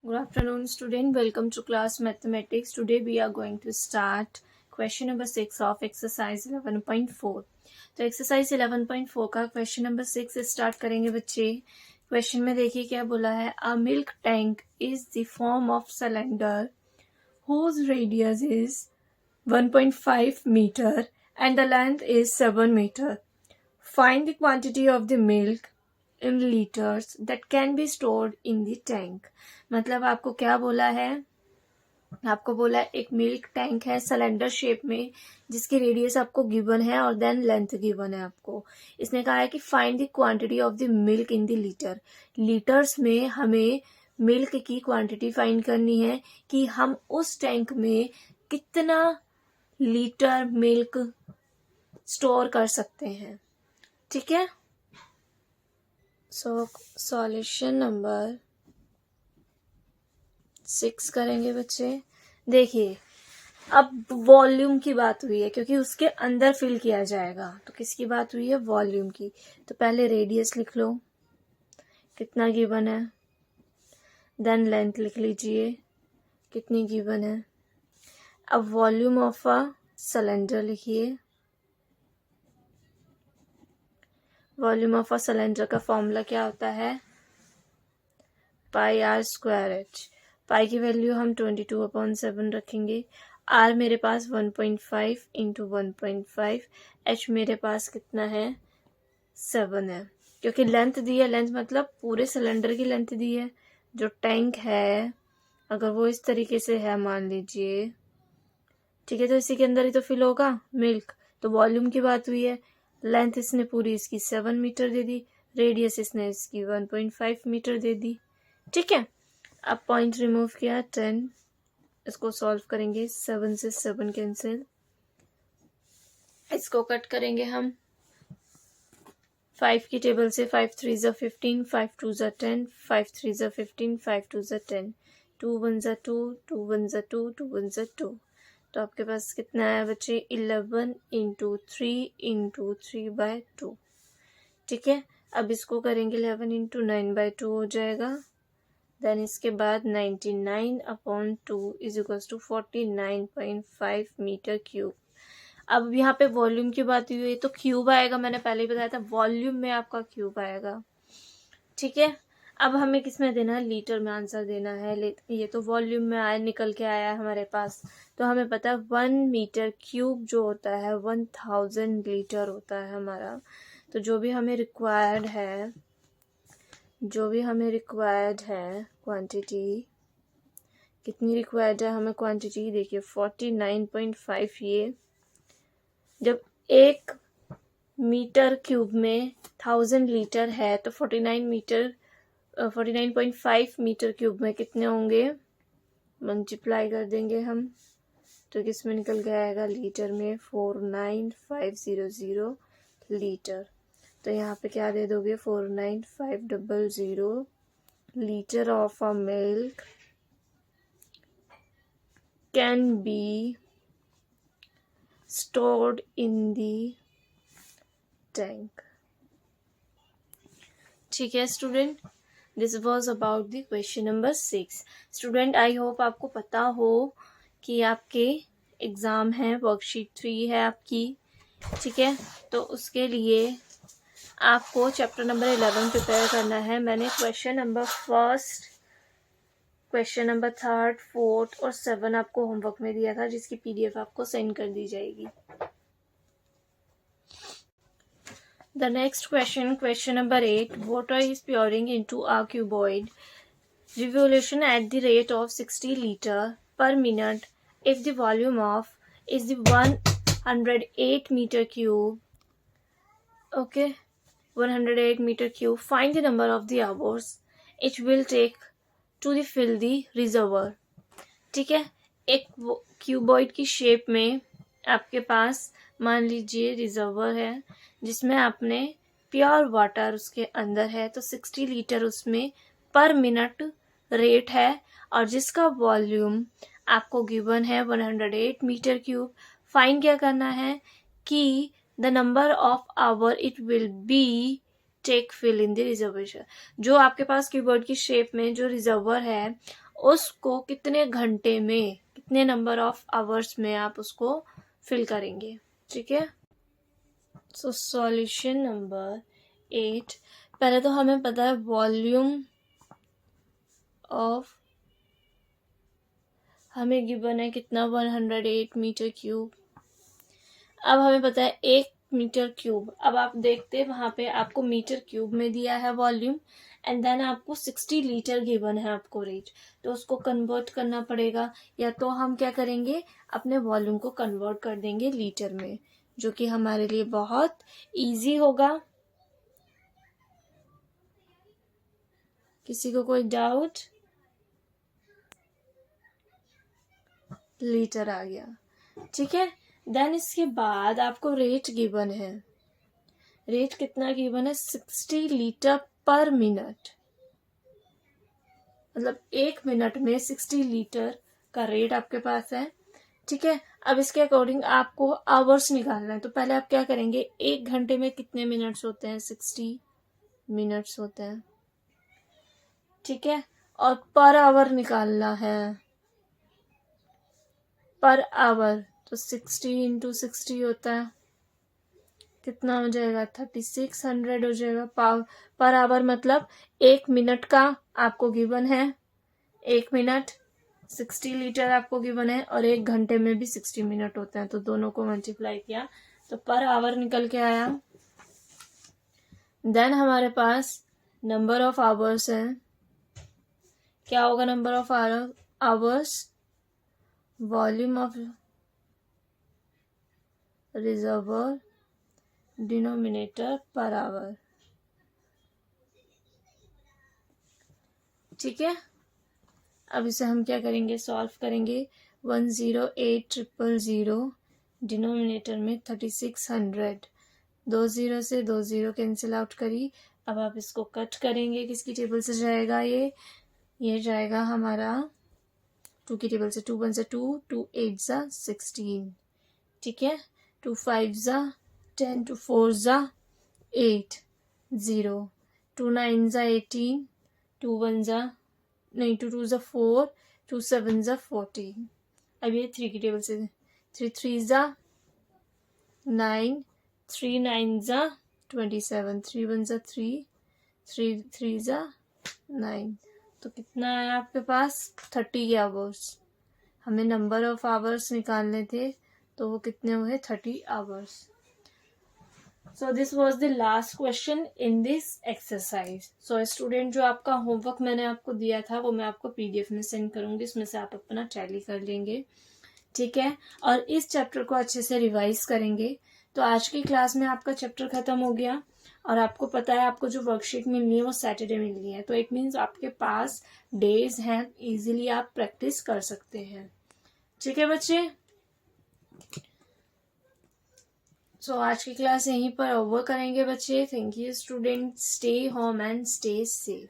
Good afternoon, student. Welcome to class mathematics. Today we are going to start question number 6 of exercise 11.4. तो exercise 11.4 का question number 6 start करेंगे बच्चे. Question में देखिए क्या बोला है. A milk tank is the form of cylinder whose radius is 1.5 meter and the length is 7 meter. Find the quantity of the milk in liters that can be stored in the tank. मतलब आपको क्या बोला है, आपको बोला है एक milk tank है सिलेंडर शेप में जिसकी रेडियस आपको गिवन है और देन लेंथ गिवन है आपको. इसने कहा है कि find the quantity of the milk in the litre. Litres में हमें मिल्क की क्वांटिटी फाइंड करनी है कि हम उस टैंक में कितना लीटर मिल्क स्टोर कर सकते हैं. ठीक है. सॉल्यूशन नंबर 6 करेंगे बच्चे. देखिए अब वॉल्यूम की बात हुई है क्योंकि उसके अंदर फिल किया जाएगा. तो किसकी बात हुई है? वॉल्यूम की. तो पहले रेडियस लिख लो कितना गिवन है, देन लेंथ लिख लीजिए कितनी गिवन है. अब वॉल्यूम ऑफ अ सिलेंडर लिखिए. वॉल्यूम ऑफ अ सिलेंडर का फॉर्मूला क्या होता है? पाई आर स्क्वायर एच. पाई की वैल्यू हम 22/7 रखेंगे. आर मेरे पास 1.5 इंटू 1.5. एच मेरे पास कितना है? 7 है. क्योंकि लेंथ दी है, लेंथ मतलब पूरे सिलेंडर की लेंथ दी है. जो टैंक है अगर वो इस तरीके से है मान लीजिए, ठीक है, तो इसी के अंदर ही तो फिल होगा मिल्क. तो वॉल्यूम की बात हुई है. लेंथ इसने पूरी इसकी 7 मीटर दे दी, रेडियस इसने इसकी 1.5 मीटर दे दी. ठीक है. अब पॉइंट रिमूव किया 10. इसको सॉल्व करेंगे. 7 से 7 कैंसिल. इसको कट करेंगे हम 5 की टेबल से. 5 3 ज़ा 15, 5 2 ज़ा 10, 5 3 ज़ा 15, 5 2 ज़ा 10, 2 1 ज़ा 2, 2 1 ज़ा 2, 2 1 ज़ा 2. तो आपके पास कितना है बच्चे? 11 इंटू 3 इंटू 3/2. ठीक है. अब इसको करेंगे 11 इंटू 9/2 हो जाएगा. देन इसके बाद 99/2 is equal to 49.5 metre cube. अब यहाँ पे वॉल्यूम की बात हुई है तो क्यूब आएगा. मैंने पहले ही बताया था वॉल्यूम में आपका क्यूब आएगा. ठीक है. अब हमें किस में देना है? लीटर में आंसर देना है. ये तो वॉल्यूम में आया, निकल के आया हमारे पास. तो हमें पता है 1 मीटर क्यूब जो होता है 1000 लीटर होता है हमारा. तो जो भी हमें रिक्वायर्ड है क्वांटिटी, कितनी रिक्वायर्ड है हमें क्वांटिटी? देखिए 49.5. ये जब 1 मीटर क्यूब में 1000 लीटर है तो 49.5 मीटर क्यूब में कितने होंगे? मल्टीप्लाई कर देंगे हम तो किस में निकल के आएगा? लीटर में 49500 लीटर. तो यहाँ पे क्या दे दोगे? 49500 litre of a milk can be stored in the tank. ठीक है student. This was about the question number 6. Student I hope आपको पता हो कि आपके एग्जाम है, वर्कशीट 3 है आपकी. ठीक है. तो उसके लिए आपको चैप्टर नंबर 11 प्रिपेयर करना है. मैंने क्वेश्चन नंबर 1, क्वेश्चन नंबर 3, 4 और 7 आपको होमवर्क में दिया था जिसकी PDF आपको सेंड कर दी जाएगी. The next question, question number 8. Water is pouring into a cuboid revolution at the rate of 60 liter per minute if the volume of is the 108 meter cube. Okay, 108 meter cube. Find the number of the hours it will take to fill the reservoir. ठीक है. एक cuboid की shape में आपके पास मान लीजिए reservoir है जिसमें आपने प्योर वाटर उसके अंदर है. तो 60 लीटर उसमें पर मिनट रेट है और जिसका वॉल्यूम आपको गिवन है 108 मीटर क्यूब. फाइंड क्या करना है कि the number of hour it will be take fill in the reservation. जो आपके पास क्यूबॉइड की शेप में जो रिजर्वर है उसको कितने घंटे में, कितने नंबर ऑफ आवर्स में आप उसको फिल करेंगे। ठीक है, सो सॉल्यूशन नंबर 8, पहले तो हमें पता है वॉल्यूम ऑफ हमें गिवन है कितना 108 मीटर क्यूब। अब हमें पता है 1 मीटर क्यूब। अब आप देखते हैं वहां पे आपको मीटर क्यूब में दिया है वॉल्यूम एंड देन आपको 60 लीटर गिवन है आपको रेट, तो उसको कन्वर्ट करना पड़ेगा। या तो हम क्या करेंगे, अपने वॉल्यूम को कन्वर्ट कर देंगे लीटर में, जो कि हमारे लिए बहुत इजी होगा। किसी को कोई डाउट? लीटर आ गया। ठीक है, देन इसके बाद आपको रेट गिवन है। रेट कितना गिवन है? 60 लीटर पर मिनट, मतलब 1 मिनट में 60 लीटर का रेट आपके पास है। ठीक है, अब इसके अकॉर्डिंग आपको आवर्स निकालना है। तो पहले आप क्या करेंगे, 1 घंटे में कितने मिनट्स होते हैं? 60 मिनट्स होते हैं। ठीक है, और पर आवर निकालना है, पर आवर, तो 60 इंटू 60 होता है, कितना हो जाएगा? 3600 हो जाएगा। पर आवर मतलब 1 मिनट का आपको गिवन है, 1 मिनट 60 लीटर आपको गिवन है, और 1 घंटे में भी 60 मिनट होते हैं, तो दोनों को मल्टीप्लाई किया तो पर आवर निकल के आया। देन हमारे पास नंबर ऑफ आवर्स है। क्या होगा number of hours? Volume of reservoir denominator per hour. ठीक है, अब इसे हम क्या करेंगे, सॉल्व करेंगे। 108,000 डिनोमिनेटर में 3600, 2 0 से 2 0 कैंसिल आउट करी। अब आप इसको कट करेंगे, किसकी टेबल से जाएगा ये जाएगा हमारा 2 की टेबल से। 2 1 से 2, 2 8 जा 16। ठीक है, 2 5 जा 10, 2 4 जा 8 0, 2 9 जा 18, 2 1 जा नहीं 2 2 जा 4, 2 7 जा 14। अब ये 3 की टेबल से, 3 3 जा 9, 3 9 जा 27, 3 1 जा 3, 3 3 जा 9। तो कितना है आपके पास? 30 आवर्स। हमें नंबर ऑफ आवर्स निकालने थे, तो वो कितने हुए? 30 hours. So this was the last question in this exercise. So student, जो आपका होमवर्क मैंने आपको दिया था वो मैं आपको PDF में सेंड करूंगी, इसमें से आप अपना टैली कर लेंगे। ठीक है, और इस चैप्टर को अच्छे से रिवाइज करेंगे। तो आज की क्लास में आपका चैप्टर खत्म हो गया, और आपको पता है आपको जो वर्कशीट मिलनी है वो सैटरडे मिलनी है, तो इट मीन्स आपके पास डेज हैं, इजीली आप प्रैक्टिस कर सकते हैं। ठीक है बच्चे, सो आज की क्लास यहीं पर ओवर करेंगे बच्चे। Thank you student, stay home and stay safe.